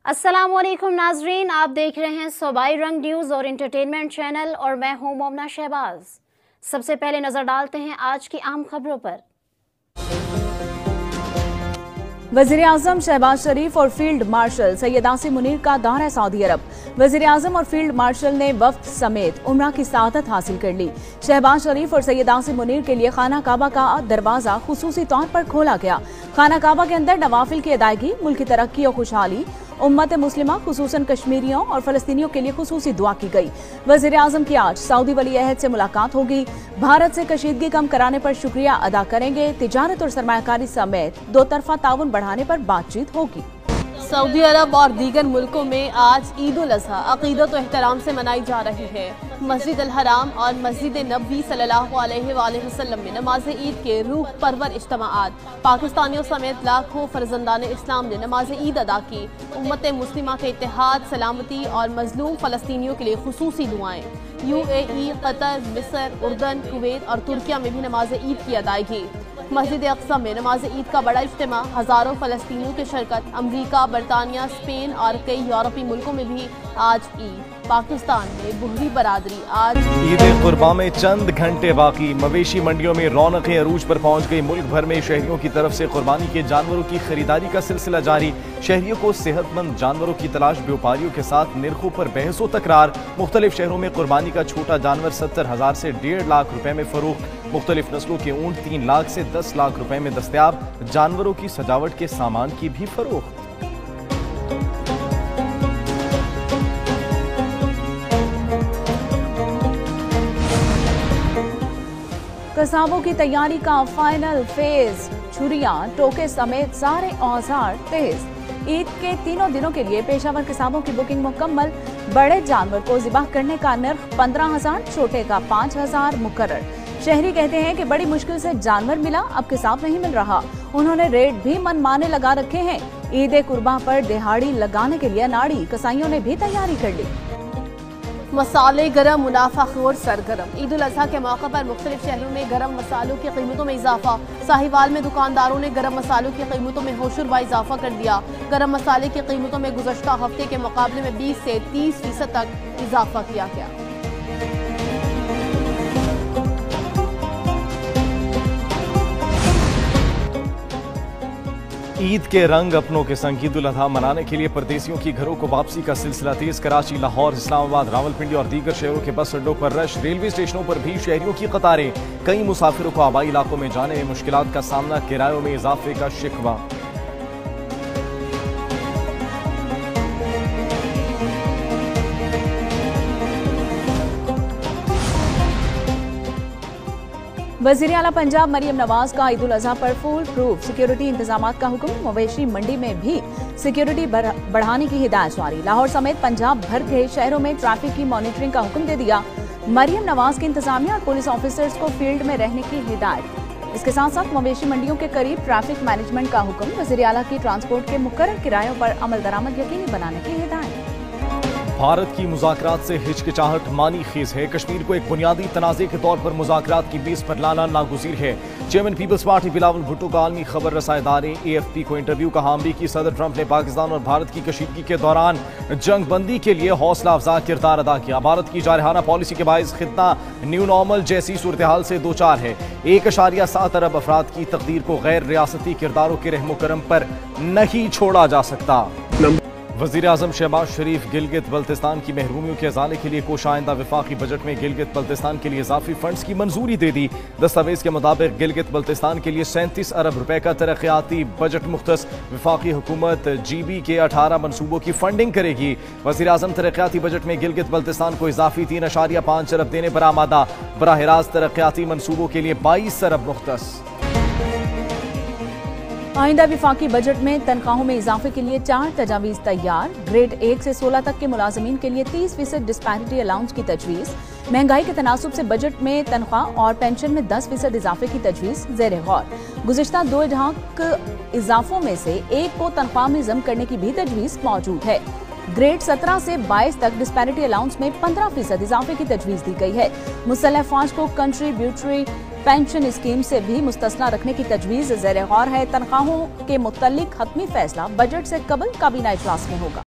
अस्सलामुअलैकुम नाजरीन, आप देख रहे हैं सूबाई रंग न्यूज़ और इंटरटेनमेंट चैनल और मैं हूं मोमना शहबाज। सबसे पहले नजर डालते हैं आज की अहम खबरों पर। वज़ीर आज़म शहबाज शरीफ और फील्ड मार्शल सैयद आसिम मुनीर का दौरा सऊदी अरब। वज़ीर आज़म और फील्ड मार्शल ने वफ्द समेत उम्रा की सआदत हासिल कर ली। शहबाज शरीफ और सैयद आसिम मुनीर के लिए खाना काबा का दरवाजा खुसूसी तौर पर खोला गया। खाना काबा के अंदर नवाफिल की अदायगी, मुल्क की तरक्की और खुशहाली, उम्मत मुस्लिमा खुसूसन कश्मीरियों और फलस्तीनियों के लिए खुसूसी दुआ की गई। वज़ीर आज़म की आज सऊदी वली अहद से मुलाकात होगी। भारत से कशीदगी कम कराने पर शुक्रिया अदा करेंगे। तिजारत और सरमायाकारी समेत दो तरफा ताउन बढ़ाने पर बातचीत होगी। सऊदी अरब और दीगर मुल्कों में आज ईद उल अज़हा अक़ीदत और एहतराम से मनाई जा रही है। मस्जिद अल हराम और मस्जिद नबवी सल्लल्लाहु अलैहि वसल्लम में नमाज ईद के रूह परवर इज्तिमाआत। पाकिस्तानियों समेत लाखों फर्जंदान इस्लाम ने नमाज ईद अदा की। उम्मत मुस्लिमा के इत्तेहाद, सलामती और मजलूम फ़लस्तीनियों के लिए खुसूसी दुआएं। UAE, कतर, मिस्र, उर्दन, कुवैत और तुर्किया में भी नमाज ईद की अदायगी। मस्जिद अक्सा में नमाज ईद का बड़ा इज्तिमा, हजारों फलस्तीनियों की शिरकत। अमरीका, बरतानिया, स्पेन और कई यूरोपीय मुल्कों में भी आज ईद। पाकिस्तान में बुहरी बरादरी आज ईद कुर्बा में चंद घंटे बाकी। मवेशी मंडियों में रौनकें अरूज पर पहुंच गई। मुल्क भर में शहरियों की तरफ से कुर्बानी के जानवरों की खरीदारी का सिलसिला जारी। शहरियों को सेहतमंद जानवरों की तलाश, व्यापारियों के साथ निरखों पर बहसो तकरार। मुख्तलिफ शहरों में कुर्बानी का छोटा जानवर 70,000 से 1.5 लाख रुपए में फरोख्त। मुख्तलिफ नस्लों के ऊंट 3 लाख से 10 लाख रुपए में दस्तयाब। जानवरों की सजावट के सामान की भी फरोख्त। कसाबों की तैयारी का फाइनल फेज। छुरियां, टोके समेत सारे औजार तेज। ईद के तीनों दिनों के लिए पेशावर किसाबों की बुकिंग मुकम्मल। बड़े जानवर को ज़िबाह करने का निर्ख 15,000, छोटे का 5,000 मुकर्रर। शहरी कहते हैं कि बड़ी मुश्किल से जानवर मिला, अब किसाब नहीं मिल रहा। उन्होंने रेट भी मनमाने लगा रखे हैं। ईद कुर्बान पर दिहाड़ी लगाने के लिए अनाड़ी कसाईयों ने भी तैयारी कर ली। मसाले गरम, मुनाफाखोर सरगरम। ईद उल अज़हा के मौके पर मुख्तलिफ शहरों में गरम मसालों की कीमतों में इजाफा। साहिवाल में दुकानदारों ने गरम मसालों की कीमतों में होशरुबा इजाफा कर दिया। गरम मसाले की कीमतों में गुज़श्ता हफ्ते के मुकाबले में 20 से 30% तक इजाफा किया गया। ईद के रंग अपनों के संग ईद उल अज़हा मनाने के लिए परदेसियों की घरों को वापसी का सिलसिला तेज। कराची, लाहौर, इस्लामाबाद, रावलपिंडी और दीगर शहरों के बस अड्डों पर रश। रेलवे स्टेशनों पर भी शहरियों की कतारें। कई मुसाफिरों को आबाई इलाकों में जाने में मुश्किलात का सामना। किरायों में इजाफे का शिकवा। वज़ीर आला पंजाब मरियम नवाज का ईद उल अज़हा पर फुल प्रूफ सिक्योरिटी इंतजामात का हुक्म। मवेशी मंडी में भी सिक्योरिटी बढ़ाने की हिदायत जारी। लाहौर समेत पंजाब भर के शहरों में ट्रैफिक की मॉनिटरिंग का हुक्म दे दिया। मरियम नवाज की इंतजामिया और पुलिस ऑफिसर्स को फील्ड में रहने की हिदायत। इसके साथ साथ मवेशी मंडियों के करीब ट्रैफिक मैनेजमेंट का हुक्म। वज़ीर आला की ट्रांसपोर्ट के मुकर्रर किरायों पर अमल दरामद यकीनी बनाने की हिदायत। भारत की मुज़ाकरात से हिचकिचाहट मानी खेज है। कश्मीर को एक बुनियादी तनाज़े के तौर पर मुज़ाकरात की बेस पर लाना नागुज़ीर है। चेयरमैन पीपल्स पार्टी बिलावल भुट्टो का आलमी खबर रसां इदारे AFP को इंटरव्यू कहा। अमरीकी सदर ट्रंप ने पाकिस्तान और भारत की कशीदगी के दौरान जंग बंदी के लिए हौसला अफजा किरदार अदा किया। भारत की जारहाना पॉलिसी के बायस खित्ता न्यू नॉर्मल जैसी सूरत हाल से 2-4 है। 1.7 अरब अफराद की तकदीर को गैर रियासती किरदारों के रहमो करम पर नहीं छोड़ा जा सकता। वज़ीर आज़म शहबाज शरीफ गिलगित बल्तिस्तान की महरूमियों के अजाले के लिए कोश आइंदा वफाकी बजट में गिलगित बल्तिस्तान के लिए इजाफी फंड्स की मंजूरी दे दी। दस्तावेज के मुताबिक गिलगित बल्तिस्तान के लिए 37 अरब रुपए का तरक्याती बजट मुख्तस। वफाकी हुकूमत GB के 18 मनसूबों की फंडिंग करेगी। वज़ीर आज़म तरक्याती बजट में गिलगित बल्तिस्तान को इजाफी 3.5 अरब देने पर आमादा। बराह रास्त तरक्याती मनसूबों के लिए 22 अरब मुख्तस। आइंदा विफाकी बजट में तनख्वाहों में इजाफे के लिए 4 तजावीज़ तैयार। ग्रेड 1 से 16 तक के मुलाजमीन के लिए 30% डिस्पैरिटी अलाउंस की तजवीज़। महंगाई के तनासुब से बजट में तनख्वाह और पेंशन में 10% इजाफे की तजवीज़ ज़ेर गौर। गुज़िश्ता 2 इजाफों में से एक को तनख्वाह में जम करने की भी तजवीज़ मौजूद है। ग्रेड 17 से 22 तक डिस्पैरिटी अलाउंस में 15% इजाफे की तजवीज़ दी गई है। मुसल्लह फौज को कंट्रीब्यूटरी पेंशन स्कीम से भी मुस्तस्ना रखने की तजवीज़ ज़ेर गौर है। तनख्वाहों के मुतल्लिक हतमी फैसला बजट से कबल काबीना इजलास में होगा।